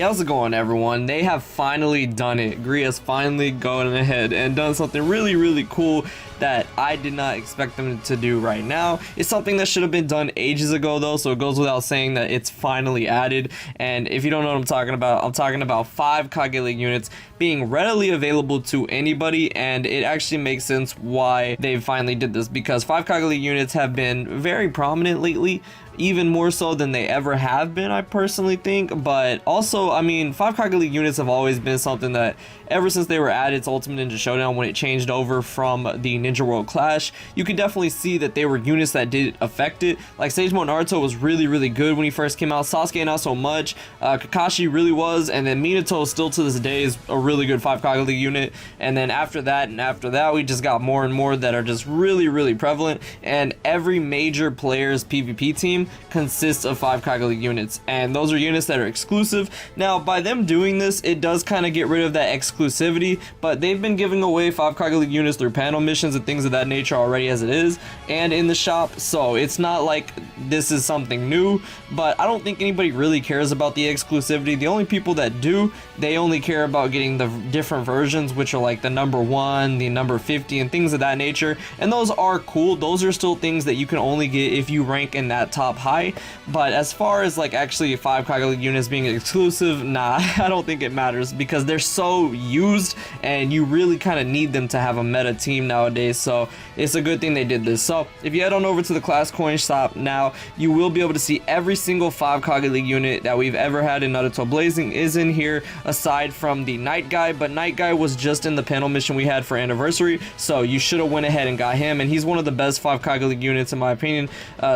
Hey, how's it going, everyone? They have finally done it. Gree has finally gone ahead and done something really cool that I did not expect them to do right now. It's something that should have been done ages ago though, so it goes without saying that it's finally added. And if you don't know what I'm talking about 5 Kage League units being readily available to anybody, and it actually makes sense why they finally did this, because 5 Kage League units have been very prominent lately, even more so than they ever have been, I personally think. But also, I mean, 5 Kage League units have always been something that ever since they were added to Ultimate Ninja Showdown, when it changed over from the Ninja World Clash, you could definitely see that they were units that did affect it. Like Sage Mode Naruto was really good when he first came out. Sasuke not so much. Kakashi really was, and then Minato still to this day is a really good 5 Kage League unit. And then after that we just got more and more that are just really prevalent, and every major player's PvP team consists of 5 Kage League units, and those are units that are exclusive. Now, by them doing this, it does kind of get rid of that exclusivity, but they've been giving away 5 Kage League units through panel missions and things of that nature already as it is, and in the shop, so it's not like this is something new. But I don't think anybody really cares about the exclusivity. The only people that do, they only care about getting the different versions, which are like the number 1, the number 50, and things of that nature, and those are cool. Those are still things that you can only get if you rank in that top high. But as far as like actually 5 Kage League units being exclusive, nah, I don't think it matters, because they're so used and you really kind of need them to have a meta team nowadays. So it's a good thing they did this. So if you head on over to the class coin shop now, you will be able to see every single 5 Kage League unit that we've ever had in Naruto Blazing is in here, aside from the Night Guy. But Night Guy was just in the panel mission we had for anniversary, so you should have went ahead and got him, and he's one of the best 5 Kage League units in my opinion.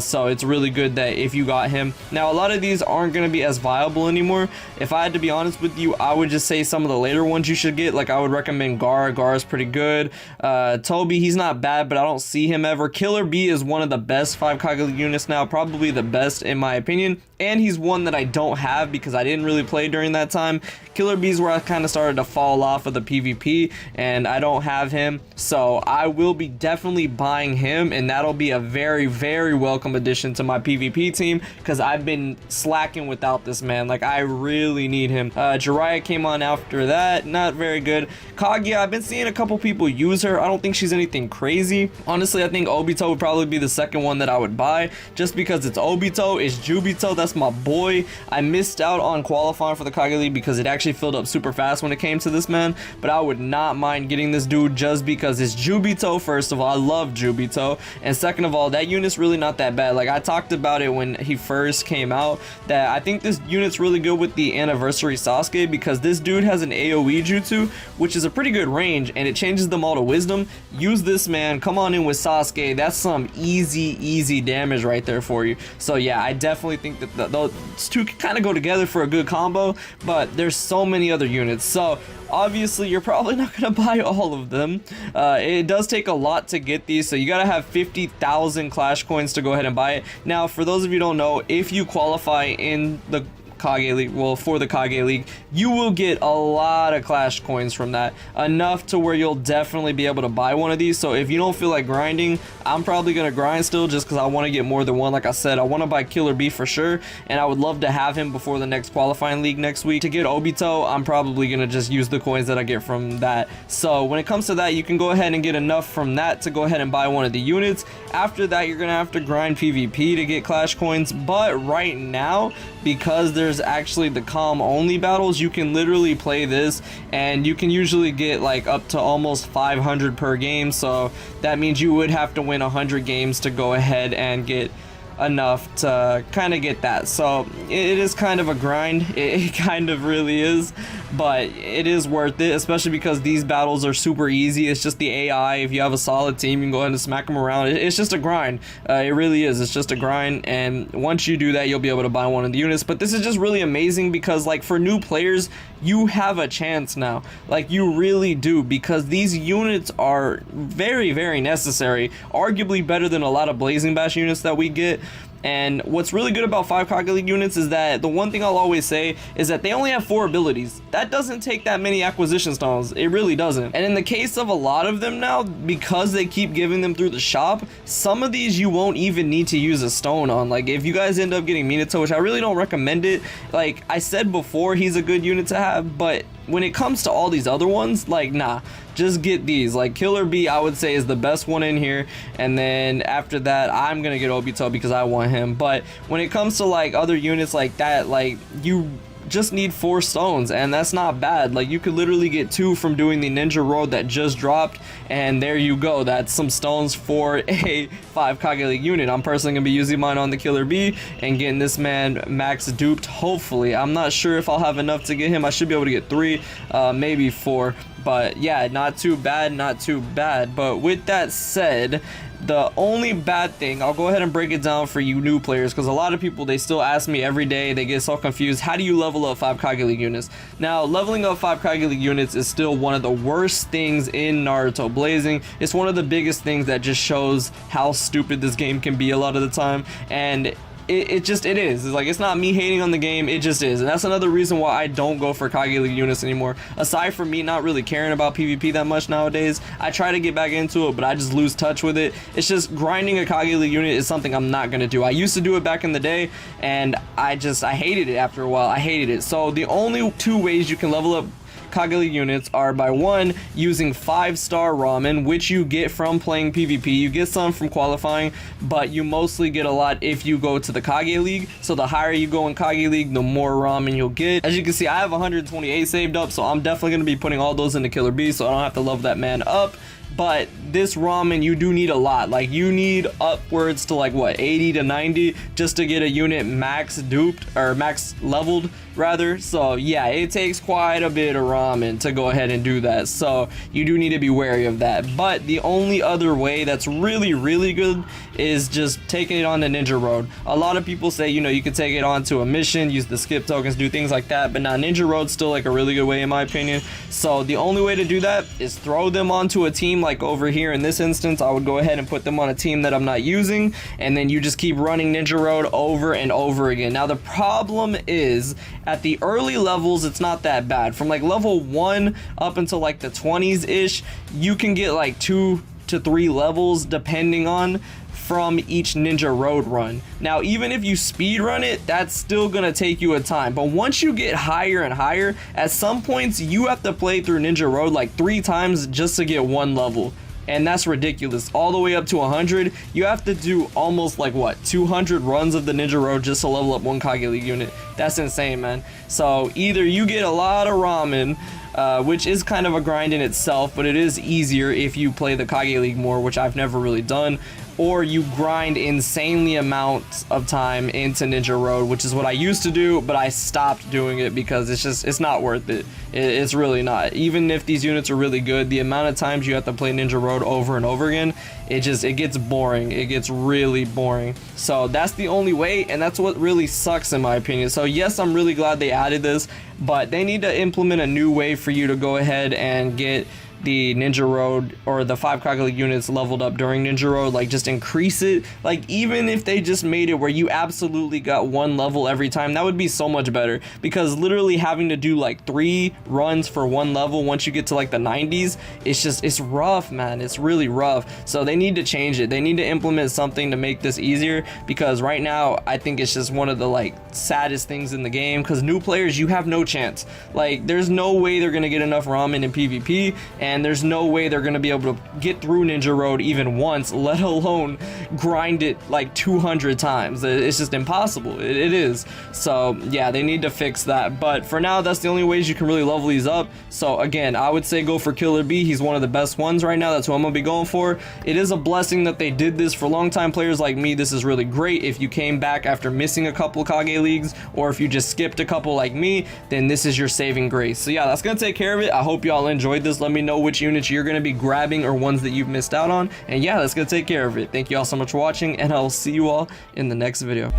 So it's really good that if you got him. Now, a lot of these aren't going to be as viable anymore. If I had to be honest with you, I would just say some of the later ones you should get. Like, I would recommend Gar. Gar is pretty good. Toby, he's not bad, but I don't see him ever. Killer B is one of the best 5 Kage League units now, probably the best in my opinion, and he's one that I don't have because I didn't really play during that time. Killer B is where I kind of started to fall off of the PvP, and I don't have him, so I will be definitely buying him, and that'll be a very welcome addition to my PvP team, because I've been slacking without this man. Like, I really need him. Jiraiya came on after that, not very good. Kaguya, I've been seeing a couple people use her. I don't think she's anything crazy. Honestly, I think Obito would probably be the second one that I would buy, just because it's Obito, it's Jubito, that's my boy. I missed out on qualifying for the Kage League because it actually filled up super fast when it came to this man, but I would not mind getting this dude just because it's Jubito. First of all, I love Jubito, and second of all, that unit's really not that bad. Like, I talked about it when he first came out, that I think this unit's really good with the anniversary Sasuke, because this dude has an AoE jutsu, which is a pretty good range, and it changes them all to wisdom. Use this man, come on in with Sasuke, that's some easy damage right there for you. So yeah, I definitely think that those two can kind of go together for a good combo, but there's so many other units, so obviously you're probably not gonna buy all of them. It does take a lot to get these, so you gotta have 50,000 Clash coins to go ahead and buy it. Now, for those of you who don't know, if you qualify in the Kage League, well, for the Kage League, you will get a lot of Clash coins from that, enough to where you'll definitely be able to buy one of these. So if you don't feel like grinding, I'm probably gonna grind still, just because I want to get more than one. Like I said, I want to buy Killer B for sure, and I would love to have him before the next qualifying league next week. To get Obito, I'm probably gonna just use the coins that I get from that. So when it comes to that, you can go ahead and get enough from that to go ahead and buy one of the units. After that, you're gonna have to grind PvP to get Clash coins, but right now, because there's actually the calm only battles, you can literally play this and you can usually get like up to almost 500 per game. So that means you would have to win 100 games to go ahead and get enough to kind of get that. So it is kind of a grind, it kind of really is, but it is worth it, especially because these battles are super easy. It's just the AI. If you have a solid team, you can go ahead and smack them around. It's just a grind. It really is. It's just a grind, and once you do that, you'll be able to buy one of the units. But this is just really amazing because, like, for new players, you have a chance now. Like, you really do, because these units are very necessary, arguably better than a lot of Blazing Bash units that we get. And what's really good about 5 Kage League units is that the one thing I'll always say is that they only have 4 abilities. That doesn't take that many acquisition stones. It really doesn't. And in the case of a lot of them now, because they keep giving them through the shop, some of these you won't even need to use a stone on. Like if you guys end up getting Minato, which I really don't recommend it, like I said before, he's a good unit to have, but when it comes to all these other ones, like nah, just get these. Like Killer Bee, I would say, is the best one in here, and then after that I'm gonna get Obito because I want him. But when it comes to like other units like that, like you just need 4 stones, and that's not bad. Like you could literally get 2 from doing the Ninja Road that just dropped, and there you go. That's some stones for a 5 Kage League unit. I'm personally gonna be using mine on the Killer Bee and getting this man max duped, hopefully. I'm not sure if I'll have enough to get him. I should be able to get 3, maybe 4, but yeah, not too bad, not too bad. But with that said, the only bad thing, I'll go ahead and break it down for you new players, because a lot of people, they still ask me every day, they get so confused, how do you level up 5 Kage League units? Now, leveling up 5 Kage League units is still one of the worst things in Naruto Blazing. It's one of the biggest things that just shows how stupid this game can be a lot of the time, and it is. It's like, it's not me hating on the game, it just is. And that's another reason why I don't go for Kage League units anymore. Aside from me not really caring about PvP that much nowadays, I try to get back into it, but I just lose touch with it. It's just grinding a Kage League unit is something I'm not gonna do. I used to do it back in the day, and I hated it after a while. I hated it. So the only 2 ways you can level up Kage League units are by 1, using 5-star ramen, which you get from playing PvP. You get some from qualifying, but you mostly get a lot if you go to the Kage League. So the higher you go in Kage League, the more ramen you'll get. As you can see, I have 128 saved up, so I'm definitely going to be putting all those into Killer Bee, so I don't have to level that man up. But this ramen, you do need a lot. Like you need upwards to like what, 80 to 90 just to get a unit max duped, or max leveled rather. So yeah, it takes quite a bit of ramen to go ahead and do that, so you do need to be wary of that. But the only other way that's really good is just taking it on the Ninja Road. A lot of people say, you know, you could take it on to a mission, use the skip tokens, do things like that, but now Ninja Road's still like a really good way in my opinion. So the only way to do that is throw them onto a team. Like over here in this instance, I would go ahead and put them on a team that I'm not using, and then you just keep running Ninja Road over and over again. Now the problem is, at the early levels, it's not that bad. From like level 1 up until like the 20s ish, you can get like 2 to 3 levels depending on from each Ninja Road run. Now even if you speed run it, that's still gonna take you a time, but once you get higher and higher, at some points you have to play through Ninja Road like 3 times just to get 1 level, and that's ridiculous. All the way up to 100, you have to do almost like what, 200 runs of the Ninja Road just to level up 1 Kage League unit. That's insane, man. So either you get a lot of ramen, which is kind of a grind in itself, but it is easier if you play the Kage League more, which I've never really done, or you grind insanely amounts of time into Ninja Road, which is what I used to do, but I stopped doing it because it's not worth it. It's really not. Even if these units are really good, the amount of times you have to play Ninja Road over and over again, it gets boring. It gets really boring. So that's the only way, and that's what really sucks in my opinion. So yes, I'm really glad they added this, but they need to implement a new way for you to go ahead and get the Ninja Road or the 5 Kage League units leveled up during Ninja Road. Like just increase it. Like even if they just made it where you absolutely got 1 level every time, that would be so much better, because literally having to do like 3 runs for 1 level once you get to like the 90s, it's rough, man. It's really rough. So they need to change it. They need to implement something to make this easier, because right now I think it's just one of the like saddest things in the game, because new players, you have no chance. Like there's no way they're gonna get enough ramen in PvP, and there's no way they're gonna be able to get through Ninja Road even once, let alone grind it like 200 times. It's just impossible. It is. So yeah, they need to fix that. But for now, that's the only ways you can really level these up. So again, I would say go for Killer Bee. He's one of the best ones right now. That's what I'm gonna be going for. It is a blessing that they did this for long-time players like me. This is really great. If you came back after missing a couple Kage Leagues, or if you just skipped a couple like me, then this is your saving grace. So yeah, that's gonna take care of it. I hope y'all enjoyed this. Let me know which units you're going to be grabbing or ones that you've missed out on, and yeah, that's going to take care of it. Thank you all so much for watching, and I'll see you all in the next video.